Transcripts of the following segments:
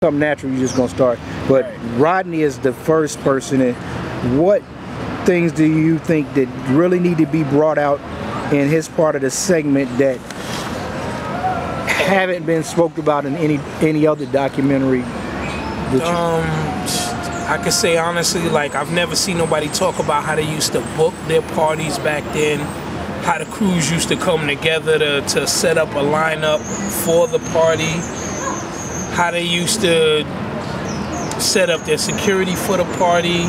something natural, you're just gonna start. But Rodney is the first person. And what things do you think that really need to be brought out in his part of the segment that haven't been spoke about in any other documentary? I could say honestly, like, I've never seen nobody talk about how they used to book their parties back then, how the crews used to come together to set up a lineup for the party, how they used to set up their security for the party,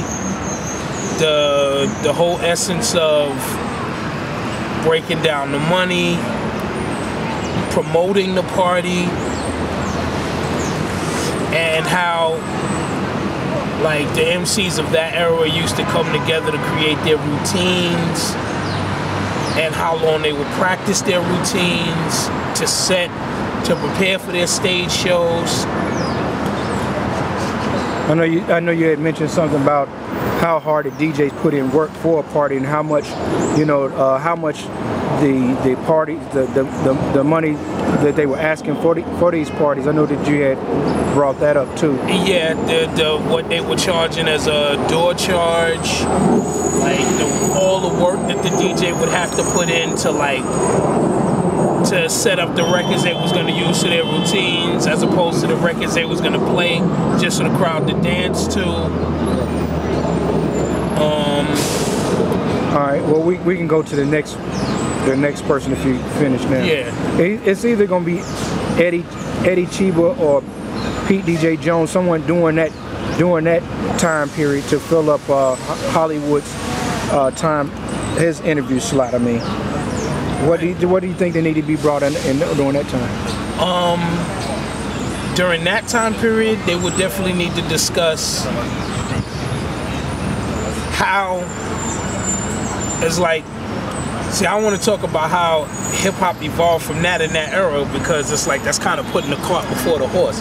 the whole essence of breaking down the money, promoting the party, and how like the MCs of that era used to come together to create their routines, and how long they would practice their routines to prepare for their stage shows. I know you had mentioned something about how hard the DJs put in work for a party, and how much, how much the party, the money that they were asking for these parties. I know that you had brought that up too. Yeah, what they were charging as a door charge, like all the work that the DJ would have to put in to set up the records they was going to use for their routines, as opposed to the records they was going to play just for the crowd to dance to. All right. Well, we can go to the next person if you finish now. Yeah. It's either going to be Eddie Chiba or Pete DJ Jones, someone during that time period to fill up Hollywood's time, his interview slot. I mean, what do you think they need to be brought in during that time? During that time period, they would definitely need to discuss how it's like. See, I want to talk about how hip hop evolved from that in that era, because it's like that's kind of putting the cart before the horse.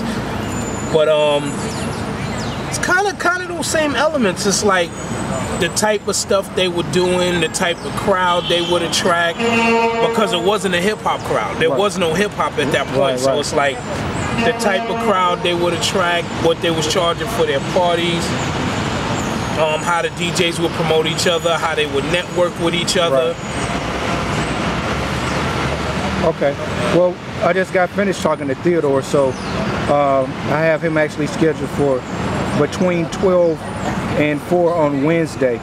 But it's kind of those same elements. It's like the type of stuff they were doing, the type of crowd they would attract, because it wasn't a hip hop crowd. There was no hip hop at that point. Right. So it's like the type of crowd they would attract, what they was charging for their parties, how the DJs would promote each other, how they would network with each other. Right. Okay. Well, I just got finished talking to Theodore, so I have him actually scheduled for between 12 and 4 on Wednesday,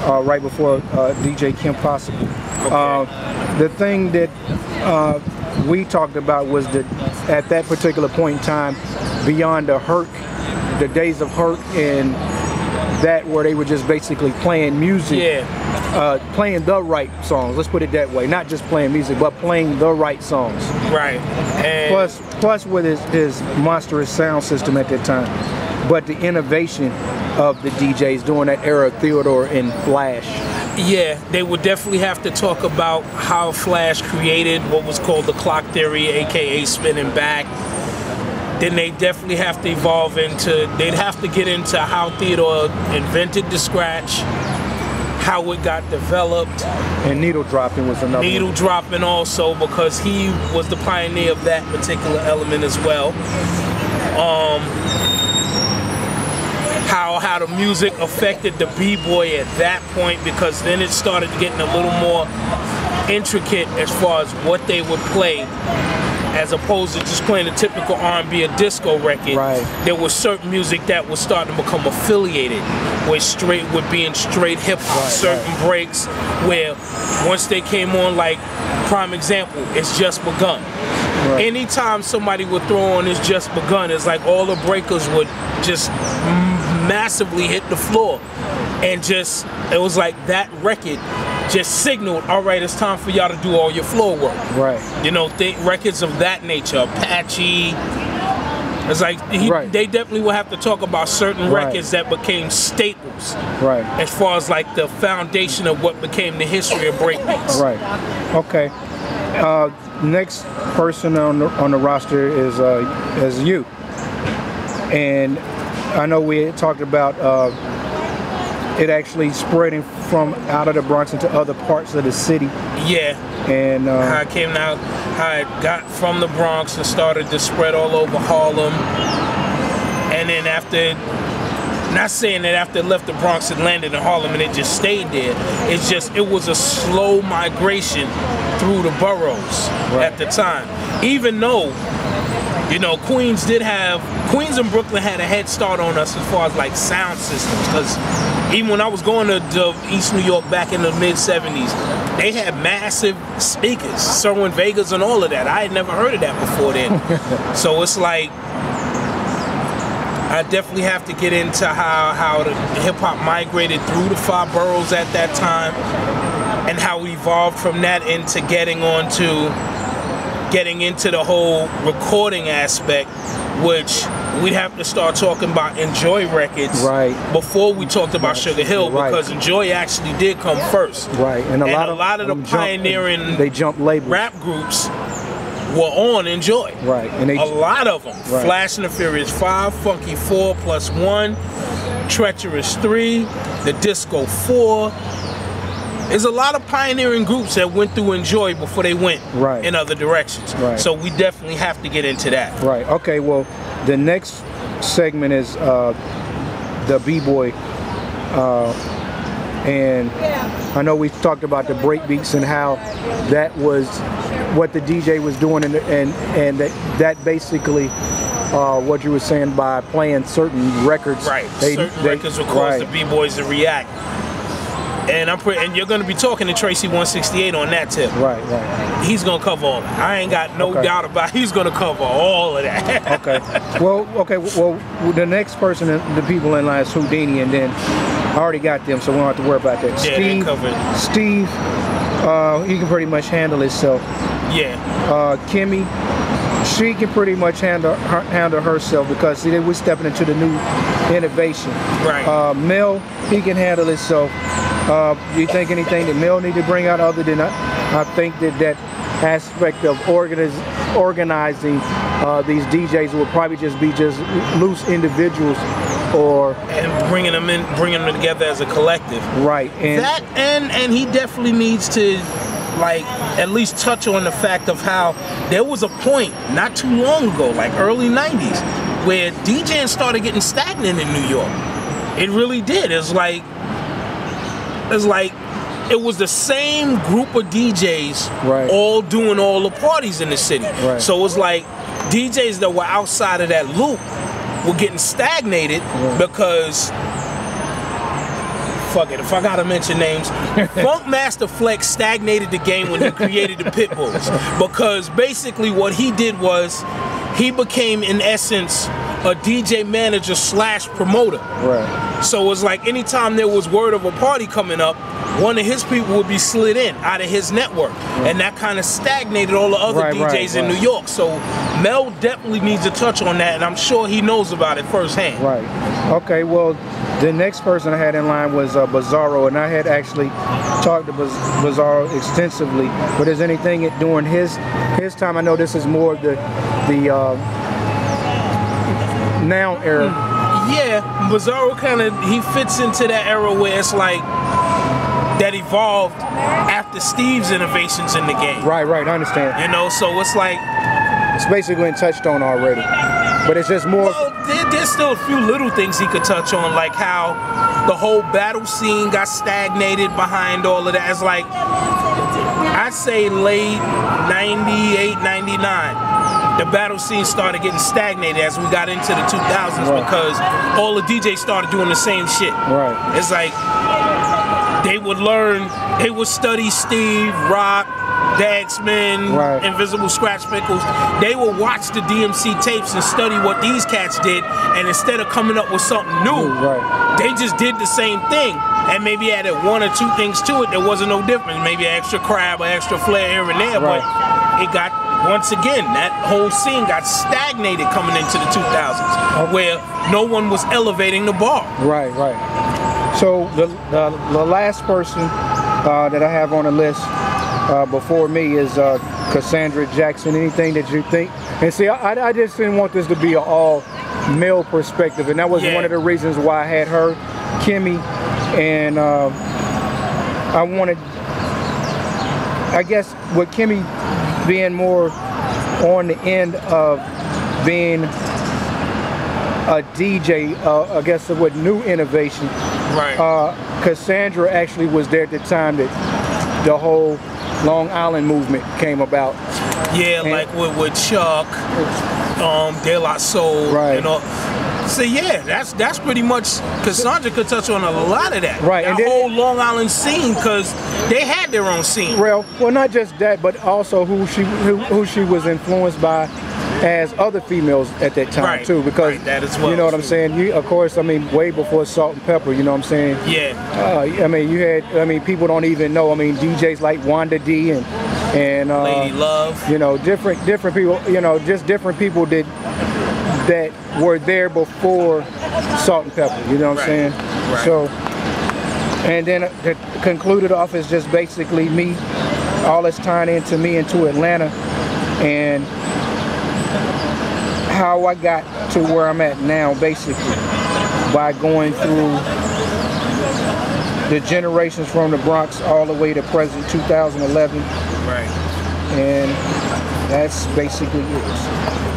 right before DJ Kim Possible. Okay. The thing that we talked about was that at that particular point in time, beyond the days of Herc and that, where they were just basically playing music, playing the right songs. Let's put it that way. Not just playing music, but playing the right songs. Right. And plus with his monstrous sound system at that time. But the innovation of the DJs during that era, Theodore and Flash. Yeah, they would definitely have to talk about how Flash created what was called the clock theory, aka spinning back. Then they definitely have to evolve they'd have to get into how Theodore invented the scratch, how it got developed. And needle dropping was another Needle one. dropping also, because he was the pioneer of that particular element as well. How the music affected the B-boy at that point, because then it started getting a little more intricate as far as what they would play, as opposed to just playing a typical R&B or disco record. Right. There was certain music that was starting to become affiliated with being straight hip hop. Certain breaks where once they came on, like prime example, It's Just Begun. Right. Anytime somebody would throw on It's Just Begun, it's like all the breakers would just massively hit the floor, and it was like that record just signaled, all right, it's time for y'all to do all your floor work. Right. Records of that nature, Apache. It's like they definitely will have to talk about certain records that became staples. Right. As far as like the foundation of what became the history of breakbeats. Right. Okay. Next person on the roster is you, and I know we had talked about it actually spreading from out of the Bronx into other parts of the city. Yeah. And how it came out, how it got from the Bronx and started to spread all over Harlem. then after, not saying that after it left the Bronx it landed in Harlem and it just stayed there. It's just, it was a slow migration through the boroughs at the time. Even though, you know, Queens and Brooklyn had a head start on us as far as like sound systems, because even when I was going to East New York back in the mid-70s, they had massive speakers, Serwin Vegas and all of that. I had never heard of that before then. So it's like, I definitely have to get into how the hip-hop migrated through the 5 boroughs at that time, and how we evolved from that into getting into the whole recording aspect, which we'd have to start talking about Enjoy Records before we talked about Sugar Hill, because Enjoy actually did come first. And a lot of the pioneering labels, rap groups were on Enjoy. And a lot of them. Flash and the Furious 5, Funky 4 plus 1, Treacherous 3, the Disco 4. There's a lot of pioneering groups that went through Enjoy before they went in other directions. So we definitely have to get into that. Okay, well, the next segment is the B-Boy. And I know we talked about the break beats and how that was what the DJ was doing, and that basically what you were saying by playing certain records. Certain records will cause the B-Boys to react. And you're going to be talking to Tracy 168 on that tip. He's going to cover all that. I ain't got no doubt about it. He's going to cover all of that. Well, the next person, the people in line is Houdini, and then I already got them, so we don't have to worry about that. Steve, he can pretty much handle himself. Kimmy, she can pretty much handle herself, because see, we're stepping into the new innovation. Mel, he can handle himself. Do you think anything that Mel need to bring out other than I think that aspect of organizing these DJs will probably just be loose individuals, and bringing them together as a collective. And he definitely needs to like at least touch on the fact of how there was a point not too long ago, like early 90s, where DJing started getting stagnant in New York. It really did. It was the same group of DJs all doing all the parties in the city. So it was like DJs that were outside of that loop were getting stagnated because, fuck it, if I gotta mention names, Funk Master Flex stagnated the game when he created the Pitbulls, because basically what he did was he became, in essence, a DJ manager / promoter. So it was like anytime there was word of a party coming up, one of his people would be slid in out of his network, and that kind of stagnated all the other DJs in New York. So Mel definitely needs to touch on that, and I'm sure he knows about it firsthand. Okay, well, the next person I had in line was Bizarro, and I had actually talked to Bizarro extensively. But is anything during his time? I know this is more of the now era. Bizarro he fits into that era where it's like that evolved after Steve's innovations in the game. I understand. You know, so it's like it's basically been touched on already, but it's just more. Well, there's still a few little things he could touch on, like how the whole battle scene got stagnated behind all of that. It's like, I'd say late 98, 99. The battle scene started getting stagnated as we got into the 2000s because all the DJs started doing the same shit. It's like they would study Steve, Rock, the X-Men, Invisible Scratch Pickles. They would watch the DMC tapes and study what these cats did, and instead of coming up with something new, they just did the same thing and maybe added 1 or 2 things to it. There wasn't no difference. Maybe an extra crab or extra flair here and there, but it got, once again, that whole scene got stagnated coming into the 2000s, where no one was elevating the bar. So the last person that I have on the list before me is Cassandra Jackson. Anything that you think? And see, I just didn't want this to be an all male perspective, and that was one of the reasons why I had her, Kimmy, and I wanted, I guess, with Kimmy being more on the end of being a DJ, I guess with new innovation. Right. Cassandra actually was there at the time that the whole Long Island movement came about. Yeah, and like with Chuck, De La Soul, right. You know. So yeah, that's pretty much, Cassandra could touch on a lot of that. Right. That and whole Long Island scene, because they had their own scene. Well, not just that, but also who she was influenced by as other females at that time, right. too, because right. That as well, you know what I'm saying. Of course, I mean, way before Salt and Pepper, you know what I'm saying. Yeah. I mean, you had, people don't even know. I mean, DJs like Wanda D and Lady Love. You know, different people. You know, just different people that were there before Salt and Pepper. You know what I'm saying. Right. So, and then to conclude it off is just basically me. All this tying into Atlanta and how I got to where I'm at now, basically, by going through the generations from the Bronx all the way to present 2011. Right. And that's basically it.